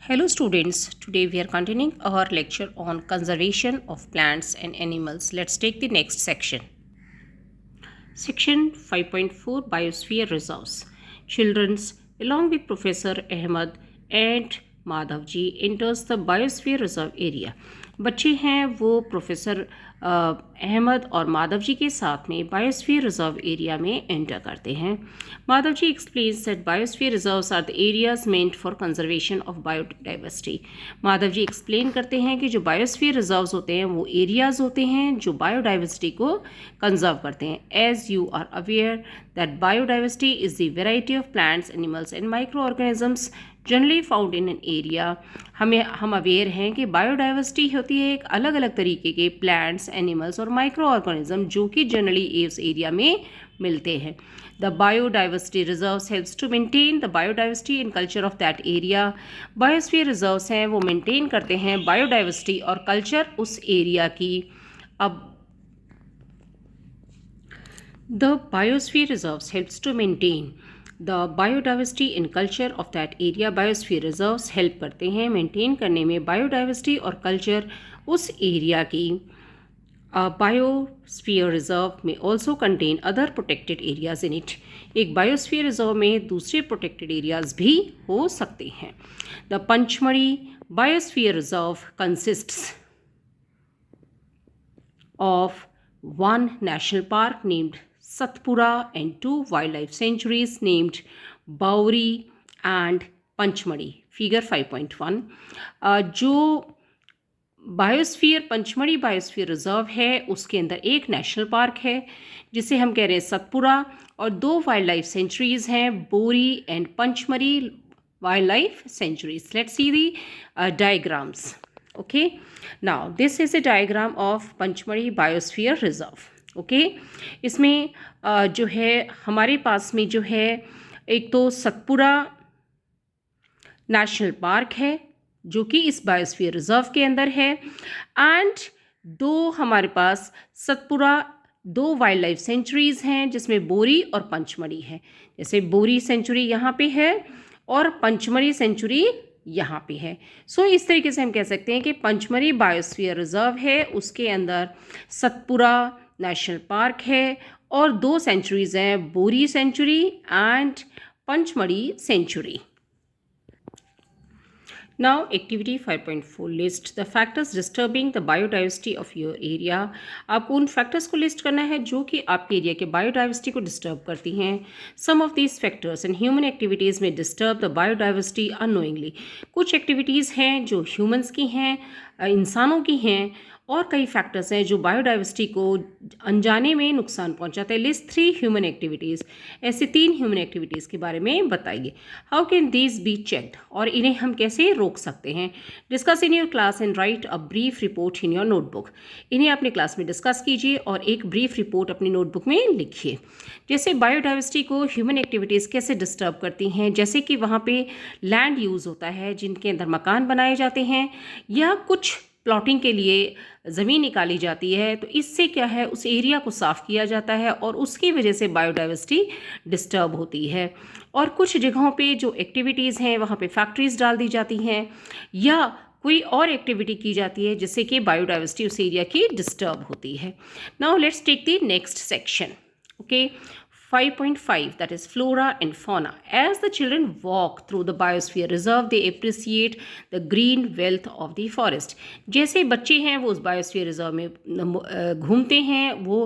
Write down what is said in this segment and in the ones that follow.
Hello students, today we are continuing our lecture on conservation of plants and animals. Let's take the next section. Section 5.4 Biosphere Reserves. Children's along with Professor Ahmed and Madhav ji enters the Biosphere Reserve area. बच्चे हैं वो professor Ahmad और माधव जी के साथ में biosphere reserve area में enter करते हैं. Madhav ji explains that biosphere reserves are the areas meant for conservation of biodiversity. Madhav ji explain करते हैं कि जो बायोस्फीयर रिजर्व्स होते हैं वो एरियाज होते हैं जो बायोडाइवर्सिटी को कंजर्व करते हैं. As you are aware that biodiversity is the variety of plants, animals and micro organisms generally found in an area. हम अवेयर हैं कि बायोडाइवर्सिटी होती है एक अलग अलग तरीके के प्लांट्स, एनिमल्स और माइक्रो ऑर्गेनिज्म जो कि जनरली उस एरिया में मिलते हैं. The biodiversity reserves helps to maintain the biodiversity in culture of that area. Biosphere reserves हैं वो मेंटेन करते हैं बायोडाइवर्सिटी और कल्चर उस एरिया की. अब the biosphere reserves helps to maintain the biodiversity in culture of that area. Biosphere reserves help करते हैं मेंटेन करने में बायोडाइवर्सिटी और कल्चर उस एरिया की. बायोस्फीयर रिजर्व में also contain other protected areas in it. एक बायोस्फीयर रिजर्व में दूसरे प्रोटेक्टेड एरियाज भी हो सकते हैं. The Pachmarhi biosphere reserve consists of one national park named Satpura and two wildlife sanctuaries named Bauri and Panchmadi. Figure 5.1. जो biosphere Pachmarhi biosphere reserve है उसके अंदर एक नेशनल पार्क है जिसे हम कह रहे हैं सतपुरा और दो वाइल्ड लाइफ सेंचुरीज हैं बोरी and Pachmarhi wild life centuries. Let's see the diagrams. Okay, now this is a diagram of Pachmarhi biosphere reserve. Okay, इसमें जो है हमारे पास में जो है एक तो सतपुरा नेशनल पार्क है जो कि इस बायोस्फीयर रिजर्व के अंदर है एंड दो हमारे पास सतपुरा दो वाइल्ड लाइफ सेंचुरीज हैं जिसमें बोरी और पंचमढ़ी है. जैसे बोरी सेंचुरी यहाँ पे है और पंचमढ़ी सेंचुरी यहाँ पे है. सो इस तरीके से हम कह सकते हैं कि पंचमढ़ी बायोस्फीयर रिजर्व है उसके अंदर सतपुरा नेशनल पार्क है और दो सेंचुरीज हैं Bori sanctuary and Pachmarhi sanctuary. Now activity 5.4 list the factors disturbing the biodiversity of your area. आपको उन फैक्टर्स को लिस्ट करना है जो कि आपके एरिया के बायोडाइवर्सिटी को डिस्टर्ब करती हैं. Some of these factors and human activities may disturb the biodiversity unknowingly. कुछ एक्टिविटीज़ हैं जो ह्यूमंस की हैं, इंसानों की हैं और कई फैक्टर्स हैं जो बायोडाइवर्सिटी को अनजाने में नुकसान पहुंचाते हैं. List 3 human activities. ऐसे 3 ह्यूमन एक्टिविटीज़ के बारे में बताइए. How can these be checked और इन्हें हम कैसे रोक सकते हैं. Discuss in your class and right a brief report in your notebook. इन्हें अपने क्लास में डिस्कस कीजिए और एक ब्रीफ रिपोर्ट अपनी नोटबुक में लिखिए. जैसे बायोडाइवर्सिटी को ह्यूमन एक्टिविटीज़ कैसे डिस्टर्ब करती हैं, जैसे कि वहाँ पे लैंड यूज़ होता है जिनके अंदर मकान बनाए जाते हैं या कुछ प्लॉटिंग के लिए ज़मीन निकाली जाती है तो इससे क्या है उस एरिया को साफ़ किया जाता है और उसकी वजह से बायोडाइवर्सिटी डिस्टर्ब होती है. और कुछ जगहों पे जो एक्टिविटीज़ हैं वहाँ पे फैक्ट्रीज़ डाल दी जाती हैं या कोई और एक्टिविटी की जाती है जिससे कि बायोडाइवर्सिटी उस एरिया की डिस्टर्ब होती है. Now let's take the next section. Okay, 5.5 that is flora and fauna. As the children walk through the biosphere reserve they appreciate the green wealth of the forest. जैसे बच्चे हैं वो उस biosphere reserve में घूमते हैं वो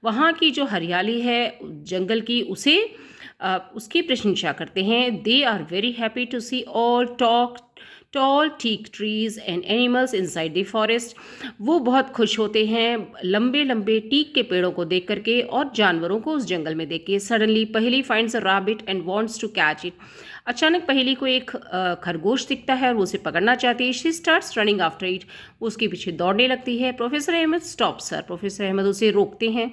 वहाँ की जो हरियाली है जंगल की उसे उसकी प्रशंसा करते हैं. They are very happy to see all tall teak trees and animals inside the forest. वो बहुत खुश होते हैं लंबे लंबे टीक के पेड़ों को देख करके और जानवरों को उस जंगल में देख के. Suddenly Paheli finds a rabbit and wants to catch it. अचानक पहेली को एक खरगोश दिखता है और वो उसे पकड़ना चाहती है. She starts running after it. उसके पीछे दौड़ने लगती है. Professor Ahmad stop sir. Professor Ahmad उसे रोकते हैं.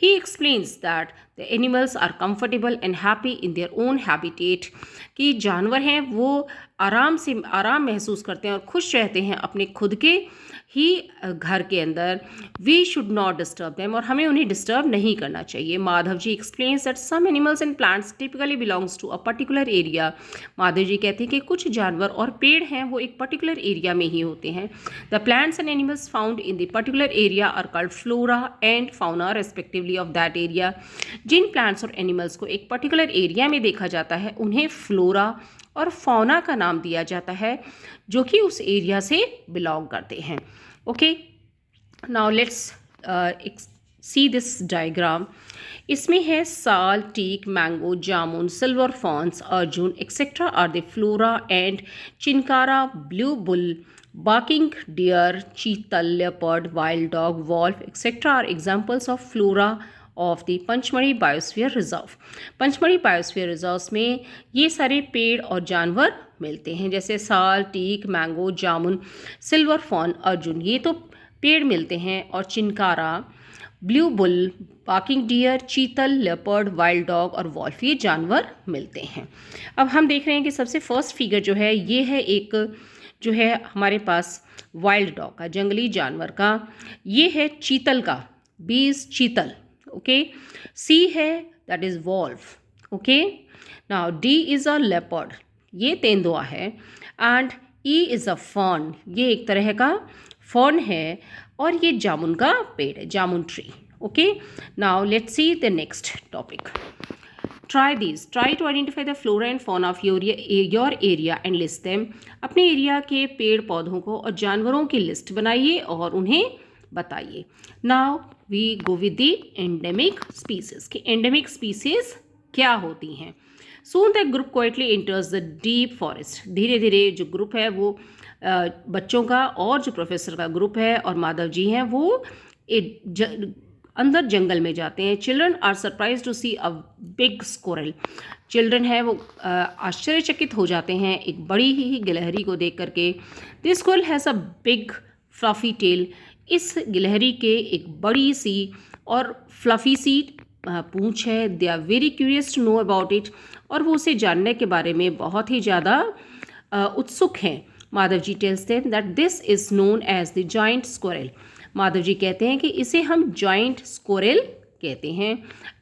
He explains that the animals are comfortable and happy in their own habitat. कि जानवर हैं वो आराम महसूस करते हैं और खुश रहते हैं अपने खुद के ही घर के अंदर. We should not disturb them और हमें उन्हें डिस्टर्ब नहीं करना चाहिए. Madhav ji explains that some animals and plants typically belongs to a particular area Madhav ji कहते हैं कि कुछ जानवर और पेड़ हैं वो एक पर्टिकुलर एरिया में ही होते हैं। The plants and animals found in the particular area are called flora and fauna respectively of that area. जिन प्लांट्स और एनिमल्स को एक पर्टिकुलर एरिया में देखा जाता है उन्हें फ्लोरा और फौना का नाम दिया जाता है, जो कि उस एरिया से बिलोंग करते हैं। Okay, now let's see this diagram. इसमें है sal, teak, mango, jamun, silver ferns, arjun et cetera are the flora and chinkara, blue bull, barking deer, chital, leopard, wild dog, wolf et cetera are examples of flora of the Pachmarhi biosphere reserve. Pachmarhi biosphere reserve में ये सारे पेड़ और जानवर मिलते हैं, जैसे साल, teak, mango, jamun, silver fawn, Arjun, ये तो पेड़ मिलते हैं, और chinkara, blue bull, barking deer, chital, leopard, wild dog और वॉल्फ, ये जानवर मिलते हैं। अब हम देख रहे हैं कि सबसे फर्स्ट फिगर जो है ये है एक जो है हमारे पास वाइल्ड डॉग का, जंगली जानवर का। ये है चीतल का, बीज चीतल। ओके, सी है that is wolf. Okay, now D is a leopard, ये तेंदुआ है, and E is a fern, ये एक तरह का फर्न है, और ये जामुन का पेड़ है, jamun tree. Okay, now let's see the next topic. Try to identify the flora and fauna of your area and list them. अपने एरिया के पेड़ पौधों को और जानवरों की लिस्ट बनाइए और उन्हें बताइए। Now we go with the endemic species कि endemic species क्या होती हैं। Soon the group quietly enters the deep forest. धीरे धीरे जो ग्रुप है वो बच्चों का और जो प्रोफेसर का ग्रुप है और माधव जी हैं वो अंदर जंगल में जाते हैं। Children are surprise to see a big squirrel, children है वो आश्चर्यचकित हो जाते हैं एक बड़ी ही गिलहरी को देख करके। This squirrel has a big fluffy tail, इस गिलहरी के एक बड़ी सी और फ्लफी सी पूंछ है। They are very curious to know about it, और वो उसे जानने के बारे में बहुत ही ज़्यादा उत्सुक हैं। Madhav ji tells them that this is known as the giant squirrel, Madhav ji कहते हैं कि इसे हम जॉइंट स्क्विरल कहते हैं,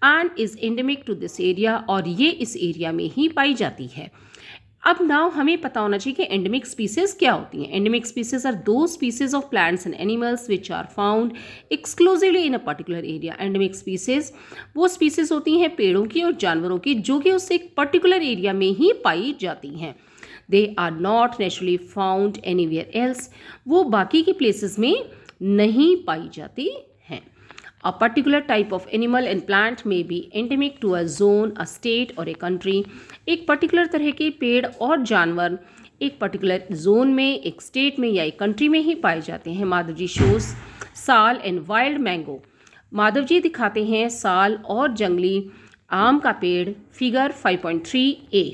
and is endemic to this area, और ये इस एरिया में ही पाई जाती है। अब नाउ हमें पता होना चाहिए कि एंडेमिक स्पीसीज क्या होती हैं। Endemic species are those species of plants and animals which are found exclusively in a particular area. Endemic species वो स्पीसीज होती हैं पेड़ों की और जानवरों की जो कि उस एक पर्टिकुलर एरिया में ही पाई जाती हैं। They are not naturally found anywhere else, वो बाकी के प्लेसेस में नहीं पाई जाती हैं। A particular type of animal and plant may be endemic to a zone, a state or a country. एक पर्टिकुलर तरह के पेड़ और जानवर एक पर्टिकुलर जोन में, एक स्टेट में या एक कंट्री में ही पाए जाते हैं। माधव जी शोज साल and wild mango, Madhav ji दिखाते हैं साल और जंगली आम का पेड़, figure 5.3a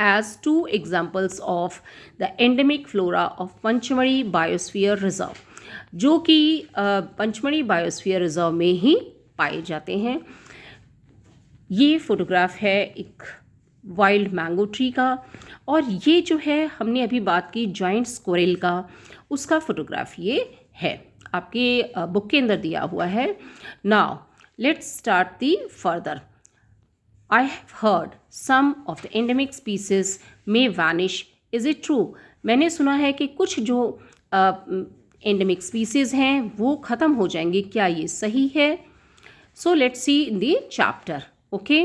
as two examples of the endemic flora of Panchmari Biosphere Reserve, जो कि पंचमढ़ी बायोस्फीयर रिजर्व में ही पाए जाते हैं। ये फोटोग्राफ है एक वाइल्ड मैंगो ट्री का, और ये जो है हमने अभी बात की जॉइंट स्क्विरल का, उसका फोटोग्राफ ये है, आपके बुक के अंदर दिया हुआ है। Now let's start the further. I have heard some of the endemic species may vanish, is it true? मैंने सुना है कि कुछ जो एंडेमिक स्पीसीज हैं वो ख़त्म हो जाएंगे, क्या ये सही है? So let's see in the chapter. Okay,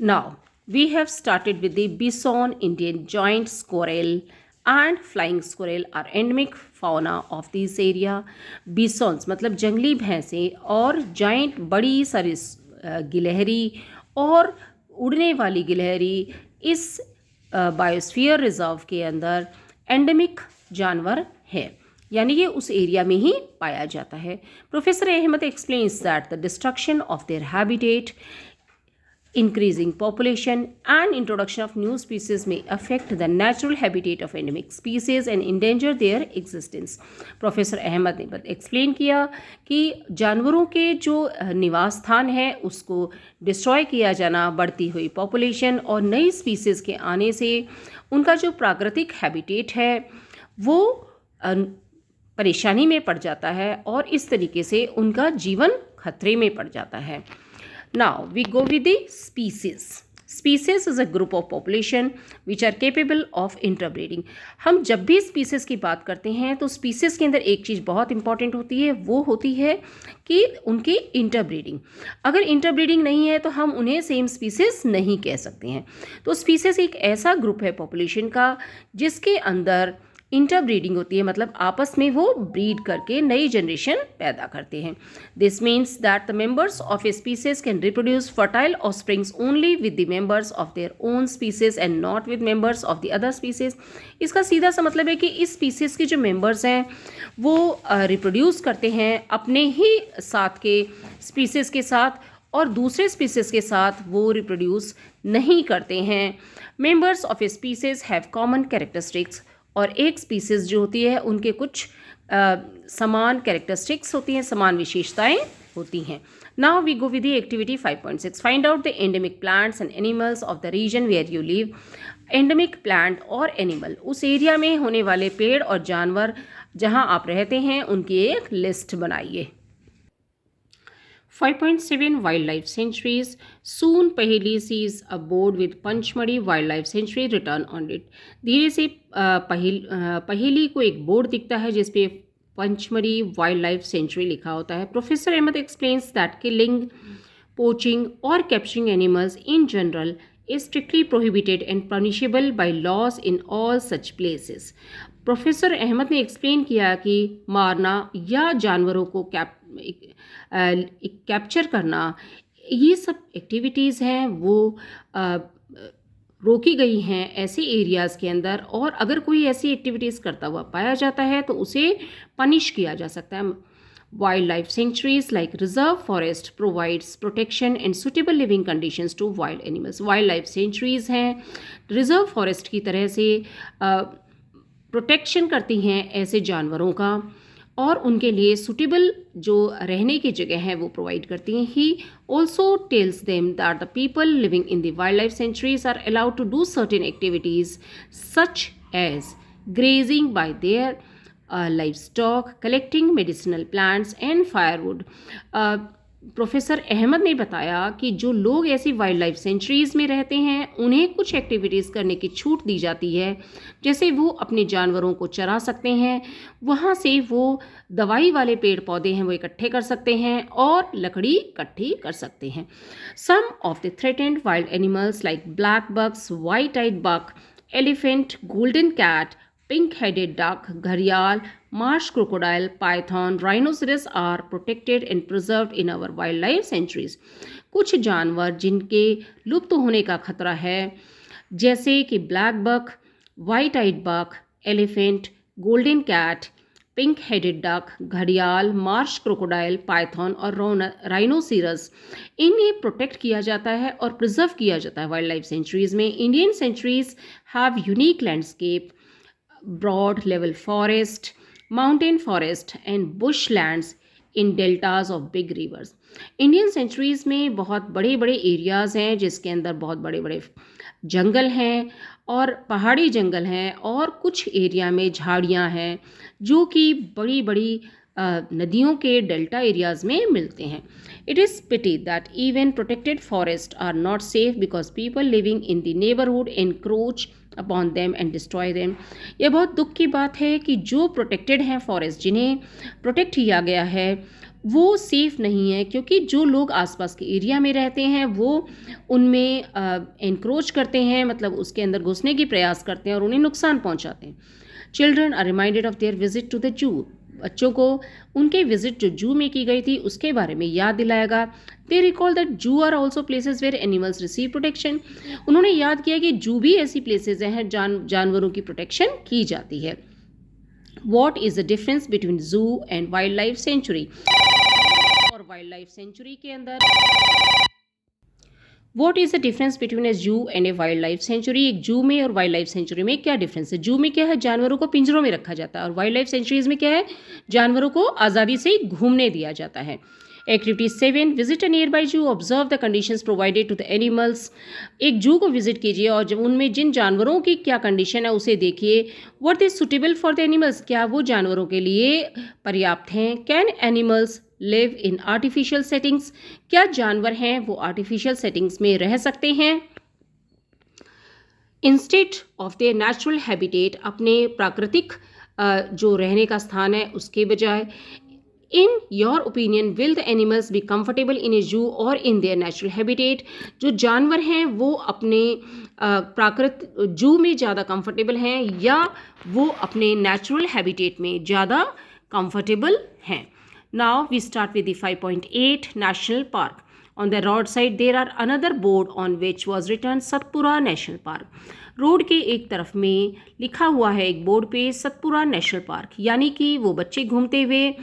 now we have started with the bison, Indian giant squirrel and flying squirrel are endemic fauna of this area. Bisons मतलब जंगली भैंसें, और जॉइंट बड़ी सारी गिलहरी और उड़ने वाली गिलहरी इस बायोस्फीयर रिजर्व के अंदर एंडेमिक जानवर है, यानी ये उस एरिया में ही पाया जाता है। Professor Ahmad explains that the destruction of their habitat, increasing population and introduction of new species may affect the natural habitat of endemic species and endanger their existence. Professor Ahmad ने एक्सप्लेन किया कि जानवरों के जो निवास स्थान है उसको डिस्ट्रॉय किया जाना, बढ़ती हुई पॉपुलेशन और नई स्पीसीज के आने से उनका जो प्राकृतिक हैबिटेट है वो परेशानी में पड़ जाता है और इस तरीके से उनका जीवन खतरे में पड़ जाता है। Now we go with the species. Species is a group of population which are capable of interbreeding. हम जब भी स्पीसीज की बात करते हैं तो स्पीसीज के अंदर एक चीज़ बहुत इंपॉर्टेंट होती है, वो होती है कि उनकी इंटरब्रीडिंग। अगर इंटरब्रीडिंग नहीं है तो हम उन्हें सेम स्पीसीज नहीं कह सकते हैं। तो स्पीसीज एक ऐसा ग्रुप है पॉपुलेशन का जिसके अंदर इंटरब्रीडिंग होती है, मतलब आपस में वो ब्रीड करके नई जनरेशन पैदा करते हैं। This means that the members of a species can reproduce fertile offsprings only with the members of their own species and not with members of the other species. इसका सीधा सा मतलब है कि इस स्पीसीज के जो मेंबर्स हैं वो रिप्रोड्यूस करते हैं अपने ही साथ के स्पीसीज के साथ, और दूसरे स्पीसीज के साथ वो रिप्रोड्यूस नहीं करते हैं। Members of a species have common characteristics, और एक स्पीसीज जो होती है उनके कुछ समान कैरेक्टरिस्टिक्स होती हैं, समान विशेषताएं होती हैं। Now we go with the activity 5.6, find out the endemic plants and animals of the region where you live. Endemic plant और एनिमल, उस एरिया में होने वाले पेड़ और जानवर जहां आप रहते हैं उनकी एक लिस्ट बनाइए। 5.7 Wildlife Sanctuaries. Soon Paheli sees a board with Panchmadi Wildlife Sanctuary written on it. धीरे से पहेली को एक बोर्ड दिखता है जिसपे पंचमढ़ी वाइल्ड लाइफ सेंचुरी लिखा होता है। Professor Ahmad explains that killing, poaching और capturing animals in general is strictly prohibited and punishable by laws in all such places. Professor Ahmad ने एक्सप्लेन किया कि मारना या जानवरों को कैप्चर करना, ये सब एक्टिविटीज़ हैं वो रोकी गई हैं ऐसे एरियाज़ के अंदर, और अगर कोई ऐसी एक्टिविटीज़ करता हुआ पाया जाता है तो उसे पनिश किया जा सकता है। Wildlife sanctuaries like reserve forest provides protection and suitable living conditions to wild animals. Wildlife sanctuaries हैं, reserve forest की तरह से प्रोटेक्शन करती हैं ऐसे जानवरों का, और उनके लिए सुटेबल जो रहने की जगह है वो प्रोवाइड करती हैं। He also tells them that the people living in the wild life sanctuaries are allowed to do certain activities such as grazing by their livestock, collecting medicinal plants and firewood. Professor Ahmad ने बताया कि जो लोग ऐसी wild life sanctuaries में रहते हैं उन्हें कुछ एक्टिविटीज़ करने की छूट दी जाती है, जैसे वो अपने जानवरों को चरा सकते हैं, वहाँ से वो दवाई वाले पेड़ पौधे हैं वो इकट्ठे कर सकते हैं और लकड़ी इकट्ठी कर सकते हैं। Some of the threatened wild animals like black bucks, white eyed buck, elephant, golden cat, pink-headed duck, घड़ियाल, marsh crocodile, python, rhinoceros are protected and preserved in our wildlife sanctuaries. कुछ जानवर जिनके लुप्त होने का खतरा है जैसे कि black buck, white eyed buck, elephant, golden cat, pink headed duck, घड़ियाल, मार्श क्रोकोडाइल, पाइथन और राइनोसिरस, इन्हें प्रोटेक्ट किया जाता है और प्रिजर्व किया जाता है वाइल्ड लाइफ सेंचुरीज़ में। Indian sanctuaries have unique landscape, broad level forest, mountain forest and bushlands in deltas of big rivers. Indian centuries में बहुत बड़े बड़े एरियाज़ हैं जिसके अंदर बहुत बड़े बड़े जंगल हैं और पहाड़ी जंगल हैं, और कुछ एरिया में झाड़ियाँ हैं जो कि बड़ी बड़ी नदियों के डेल्टा एरियाज़ में मिलते हैं। It is pity that even protected forest are not safe because people living in the neighbourhood encroach upon them and destroy them. यह बहुत दुख की बात है कि जो प्रोटेक्टेड हैं फॉरेस्ट, जिन्हें प्रोटेक्ट किया गया है, वो सेफ़ नहीं है क्योंकि जो लोग आसपास के एरिया में रहते हैं वो उनमें एनक्रोच करते हैं, मतलब उसके अंदर घुसने की प्रयास करते हैं और उन्हें नुकसान पहुंचाते हैं। Children are reminded of their visit to the zoo. बच्चों को उनके विजिट जो जू में की गई थी उसके बारे में याद दिलाएगा। They recall that zoo are also places where animals receive protection. उन्होंने याद किया कि जू भी ऐसी प्लेसेस हैं जानवरों की प्रोटेक्शन की जाती है। What is the difference between zoo and wild life sanctuary? और वाइल्ड लाइफ सेंचुरी के अंदर what is the difference between a zoo and a wild life sanctuary? एक जू में और वाइल्ड लाइफ सेंचुरी में क्या डिफरेंस है? जू में क्या है, जानवरों को पिंजरों में रखा जाता है, और वाइल्ड लाइफ सेंचुरीज में क्या है, जानवरों को आज़ादी से घूमने दिया जाता है। Activity 7, visit a nearby zoo, observe the conditions provided to the animals. एक जू को विजिट कीजिए और जब उनमें जिन जानवरों की क्या कंडीशन है उसे देखिए। What is suitable for the animals, क्या वो जानवरों के लिए पर्याप्त हैं? Can animals live in artificial settings, क्या जानवर हैं वो आर्टिफिशियल सेटिंग्स में रह सकते हैं? Instead of their natural habitat, अपने प्राकृतिक जो रहने का स्थान है उसके बजाय। In your opinion will the animals be comfortable in a zoo और इन देयर नेचुरल हैबिटेट, जो जानवर हैं वो अपने प्राकृत जू में ज़्यादा कंफर्टेबल हैं या वो अपने नेचुरल हैबिटेट में ज़्यादा कंफर्टेबल हैं। Now we start with the 5.8 national park. On the road side there are another board on which was written Satpura national park. Road के एक तरफ में लिखा हुआ है एक बोर्ड पे सतपुरा नेशनल पार्क, यानी कि वो बच्चे घूमते हुए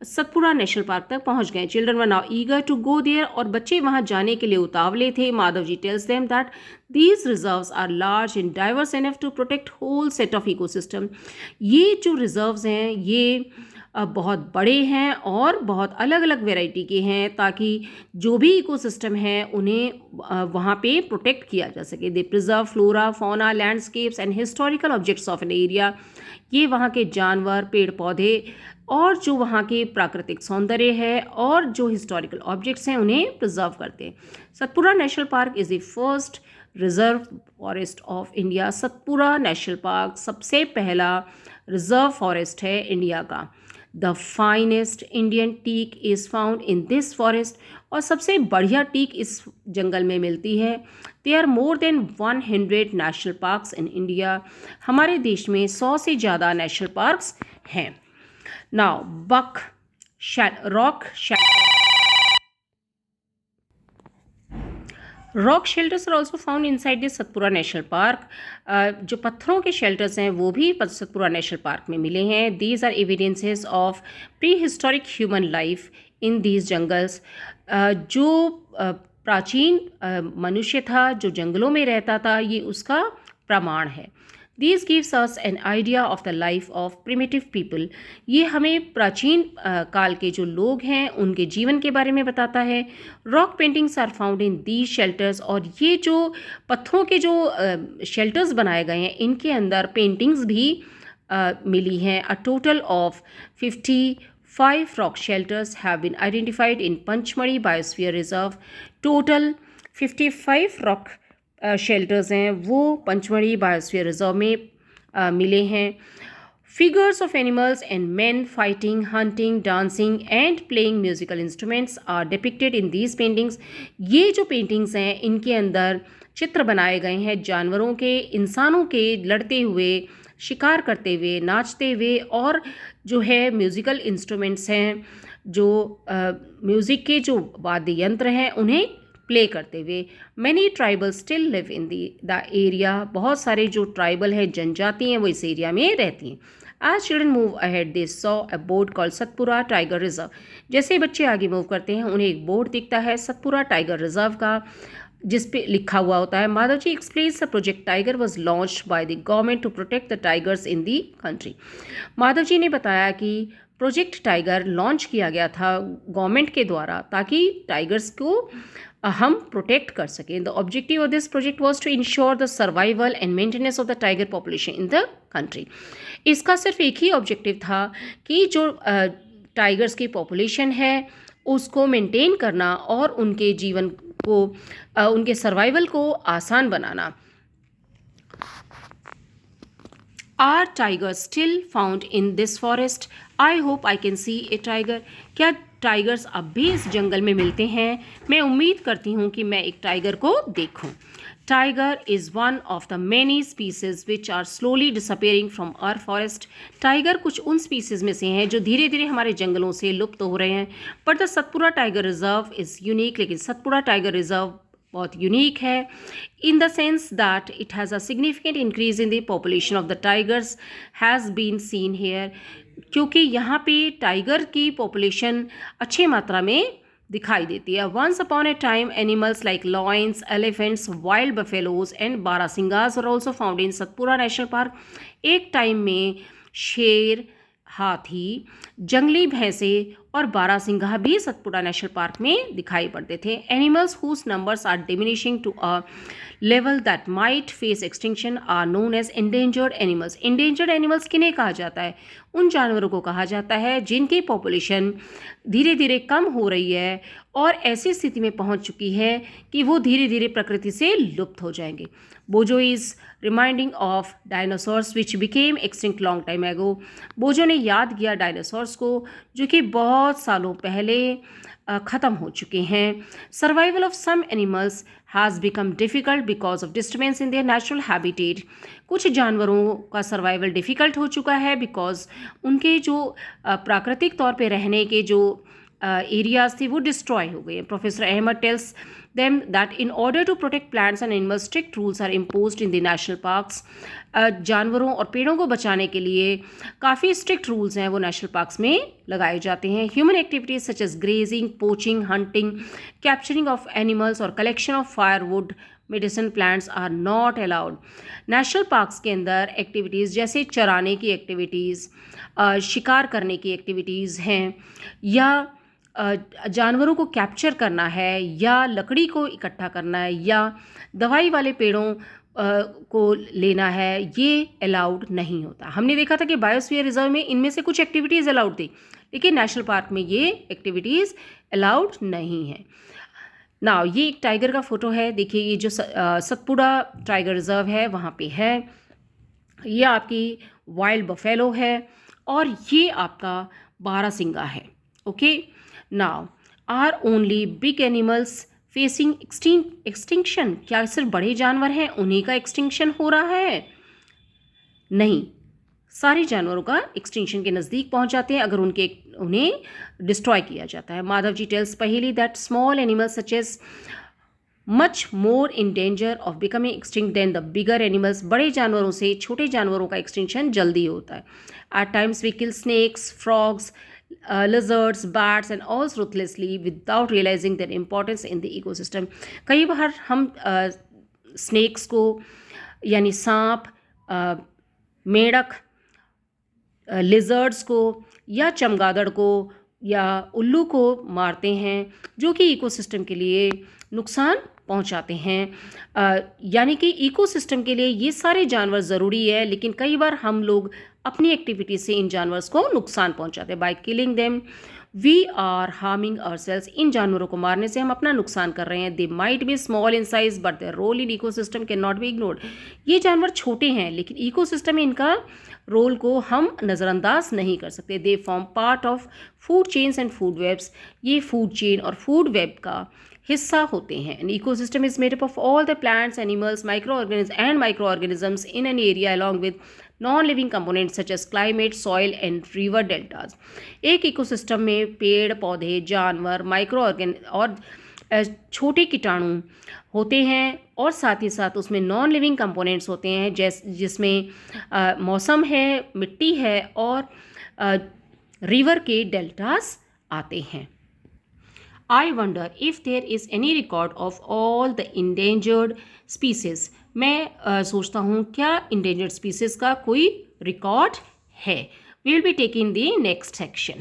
सतपुरा नेशनल पार्क तक पहुंच गए। Children were now eager to go there, और बच्चे वहां जाने के लिए उतावले थे। Madhav ji tells them that these reserves are large and diverse enough to protect whole set of ecosystem. ये जो रिजर्व्स हैं ये बहुत बड़े हैं और बहुत अलग अलग वैरायटी के हैं, ताकि जो भी इकोसिस्टम है उन्हें वहाँ पे प्रोटेक्ट किया जा सके। They preserve flora fauna landscapes and historical objects of an area. ये वहाँ के जानवर पेड़ पौधे और जो वहाँ के प्राकृतिक सौंदर्य है और जो हिस्टोरिकल ऑब्जेक्ट्स हैं उन्हें प्रिजर्व करते हैं। Satpura national park is the first reserve forest of India. Satpura national park सबसे पहला रिजर्व फॉरेस्ट है इंडिया का। The finest Indian teak is found in this forest, और सबसे बढ़िया टीक इस जंगल में मिलती है। There are more than 100 national parks in India. हमारे देश में 100 से ज़्यादा नेशनल पार्क्स हैं। नाउ बक rock rock shelters are also found inside this Satpura national park. जो पत्थरों के शेल्टर्स हैं वो भी सतपुरा नेशनल पार्क में मिले हैं। These are evidences of pre historic human life in these jungles. जो प्राचीन मनुष्य था जो जंगलों में रहता था, ये उसका प्रमाण है। These gives us an idea of the life of primitive people. ये हमें प्राचीन काल के जो लोग हैं उनके जीवन के बारे में बताता है। Rock paintings are found in these shelters, और ये जो पत्थरों के जो शेल्टर्स बनाए गए हैं इनके अंदर पेंटिंग्स भी मिली हैं। A total of 55 rock shelters have been identified in Pachmarhi biosphere reserve. Total 55 rock shelters हैं वो पंचमढ़ी बायोस्फीयर रिजर्व में मिले हैं। Figures of animals and man fighting hunting dancing and playing musical instruments are depicted in these paintings. ये जो paintings हैं इनके अंदर चित्र बनाए गए हैं जानवरों के, इंसानों के लड़ते हुए, शिकार करते हुए, नाचते हुए, और जो है म्यूजिकल इंस्ट्रूमेंट्स हैं, जो म्यूज़िक के जो वाद्य यंत्र हैं उन्हें प्ले करते हुए। Many tribal still live in the area. बहुत सारे जो ट्राइबल है जनजाति हैं वो इस एरिया में रहती हैं। आज children move ahead they saw a board called Satpura tiger reserve. जैसे बच्चे आगे मूव करते हैं उन्हें एक बोर्ड दिखता है सतपुरा टाइगर रिजर्व का, जिस पे लिखा हुआ होता है। Madhav ji explains the project tiger was launched by the government to protect the tigers in the country. Madhav ji ने बताया कि प्रोजेक्ट टाइगर लॉन्च किया गया था गवर्नमेंट के द्वारा ताकि टाइगर्स को हम प्रोटेक्ट कर सकें। The objective of this project was to ensure the survival and maintenance of the tiger population in the country. इसका सिर्फ एक ही ऑब्जेक्टिव था कि जो टाइगर्स की पॉपुलेशन है उसको मेंटेन करना और उनके जीवन को, उनके सर्वाइवल को आसान बनाना। Are tigers still found in this forest? I hope I can see a tiger. क्या टाइगर्स अब भी इस जंगल में मिलते हैं? मैं उम्मीद करती हूँ कि मैं एक टाइगर को देखूँ। Tiger is one of the many species which are slowly disappearing from our forest. Tiger कुछ उन स्पीसीज में से हैं जो धीरे धीरे हमारे जंगलों से लुप्त हो रहे हैं। But the Satpura tiger reserve is unique. लेकिन सतपुरा टाइगर रिजर्व बहुत यूनिक है in the sense that it has a significant increase in the population of the tigers has been seen here. क्योंकि यहाँ पे टाइगर की पॉपुलेशन अच्छी मात्रा में दिखाई देती है। Once upon a time animals like lions elephants wild buffaloes and barasinghas are also found in Satpura national park. एक टाइम में शेर, हाथी, जंगली भैंसे और बारहसिंघा भी सतपुड़ा नेशनल पार्क में दिखाई पड़ते थे। Animals whose numbers are diminishing to a level that might face extinction are known as endangered animals. Endangered animals किन्हें कहा जाता है? उन जानवरों को कहा जाता है जिनकी पॉपुलेशन धीरे धीरे कम हो रही है और ऐसी स्थिति में पहुंच चुकी है कि वो धीरे धीरे प्रकृति से लुप्त हो जाएंगे। बोजो is reminding of dinosaurs which became extinct long time एगो। बोजो ने याद किया डायनासोर्स को जो कि बहुत सालों पहले ख़त्म हो चुके हैं। Survival of some animals has become difficult because of disturbance in their natural habitat. कुछ जानवरों का सर्वाइवल डिफ़िकल्ट हो चुका है बिकॉज उनके जो प्राकृतिक तौर पे रहने के जो एरियाज थे वो डिस्ट्रॉय हो गए हैं। Professor Ahmad tells them that in order to protect plants and animals strict rules are imposed in the national parks। जानवरों और पेड़ों को बचाने के लिए काफ़ी स्ट्रिक्ट रूल्स हैं वो नेशनल पार्क्स में लगाए जाते हैं। Human activities such as grazing, poaching, hunting, capturing of animals और collection of firewood, medicine plants are not allowed. National parks के अंदर एक्टिविटीज़ जैसे चराने की एक्टिविटीज़, शिकार करने की एक्टिविटीज़ हैं, या जानवरों को कैप्चर करना है, या लकड़ी को इकट्ठा करना है, या दवाई वाले पेड़ों को लेना है, ये अलाउड नहीं होता। हमने देखा था कि बायोस्फीयर रिजर्व में इनमें से कुछ एक्टिविटीज़ अलाउड थी, लेकिन नेशनल पार्क में ये एक्टिविटीज़ अलाउड नहीं है। नाउ ये एक टाइगर का फोटो है, देखिए ये जो सतपुड़ा टाइगर रिजर्व है वहाँ पे है। ये आपकी वाइल्ड बफेलो है और ये आपका बारहसिंगा है। Okay, now are only big animals facing extinction. क्या सिर्फ बड़े जानवर हैं उन्हीं का एक्सटिंक्शन हो रहा है? नहीं, सारे जानवरों का एक्सटिंक्शन के नज़दीक पहुंच जाते हैं अगर उन्हें डिस्ट्रॉय किया जाता है। Madhav ji tells Paheli that small animals such as much more in danger of becoming extinct than the bigger animals. बड़े जानवरों से छोटे जानवरों का एक्सटिंक्शन जल्दी होता है। At times we kill snakes, frogs, lizards, bats and all ruthlessly without realizing their importance in the ecosystem। कई बार हम स्नेक्स को यानी सांप, मेंढक, लिजर्ड्स को या चमगादड़ को या उल्लू को मारते हैं जो कि इकोसिस्टम के लिए नुकसान पहुंचाते हैं। यानी कि इकोसिस्टम के लिए ये सारे जानवर ज़रूरी है, लेकिन कई बार हम लोग अपनी एक्टिविटी से इन जानवर्स को नुकसान पहुंचाते हैं। By killing them we are harming ourselves. इन जानवरों को मारने से हम अपना नुकसान कर रहे हैं। They might be small in size but their role in ecosystem can not be ignored. ये जानवर छोटे हैं लेकिन इकोसिस्टम में इनका रोल को हम नज़रअंदाज नहीं कर सकते। They form part of food chains and food webs. ये फूड चेन और फूड वेब का हिस्सा होते हैं। An ecosystem is made up of all the plants, animals, micro organisms in an area along with non living components such as climate, soil and river deltas. एक ecosystem में पेड़ पौधे, जानवर, और छोटे कीटाणु होते हैं और साथ ही साथ उसमें नॉन लिविंग कंपोनेंट्स होते हैं जिसमें मौसम है, मिट्टी है और रिवर के डेल्टास आते हैं। I wonder if there is any record of all the endangered species। मैं सोचता हूँ क्या endangered species का कोई रिकॉर्ड है। We will be taking the next section।